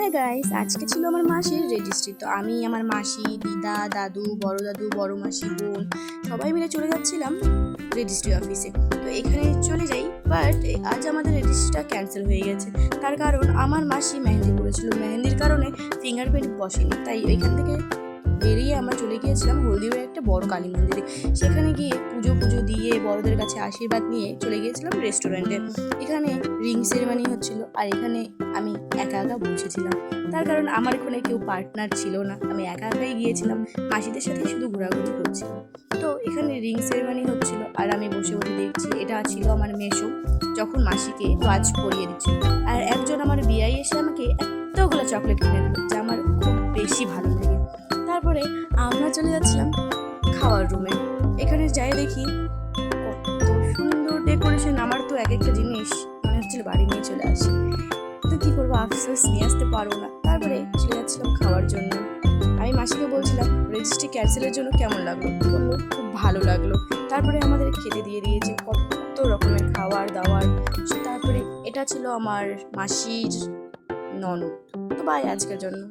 হ্যাঁ গাইস, আজকে ছিল আমার মাসির রেজিস্ট্রি। তো আমি, আমার মাসি, দিদা, দাদু, বড় মাসি, বোন সবাই মিলে চলে যাচ্ছিলাম রেজিস্ট্রি অফিসে। তো এখানে চলে যাই, বাট আজ আমাদের রেজিস্ট্রিটা ক্যান্সেল হয়ে গেছে। তার কারণ আমার মাসি মেহেন্দি করেছিল, মেহেন্দির কারণে ফিঙ্গারপ্রিন্ট বসেনি। তাই ওইখান থেকে বেরিয়ে আমরা চলে গিয়েছিলাম হলদিবাড়ির একটা বড় কালী মন্দিরে। সেখানে গিয়ে পুজো দিয়ে বড়দের কাছে আশীর্বাদ নিয়ে চলে গিয়েছিলাম রেস্টুরেন্টে। এখানে রিং সেরেমনি হচ্ছিল, আর এখানে আমি একা একা বসেছিলাম। তার কারণ আমার এখানে কেউ পার্টনার ছিল না, আমি একা একাই গিয়েছিলাম, মাসিদের সাথে শুধু ঘোরাঘুরি করছিলাম। তো এখানে রিং সেরেমনি হচ্ছিল আর আমি বসে বসে দেখছি। এটা ছিল আমার মেসো, যখন মাসিকে ওয়াচ পরিয়ে দিচ্ছিল। আর একজন আমার বিয়াই এসে আমাকে এতগুলো চকলেট কিনে দিল, যা আমার খুব বেশি ভালো লাগে। তারপরে আমরা চলে যাচ্ছিলাম খাওয়ার রুমে। এখানে যাই দেখি কত সুন্দর ডেকোরেশন। আমার তো এক একটা জিনিস মনে হচ্ছিল বাড়ি নিয়ে চলে আসি, তো কী করবো, আফসোস নিয়ে আসতে পারবো না। তারপরে চলে যাচ্ছিলাম খাওয়ার জন্য। আমি মাসিকে বলছিলাম রেজিস্ট্রি ক্যান্সেলের জন্য কেমন লাগলো, বললো খুব ভালো লাগলো। তারপরে আমাদের খেতে দিয়ে দিয়েছে কত রকমের খাবার দাবার। তারপরে এটা ছিল আমার মাসির ননদ। তো বাই আজকের জন্য।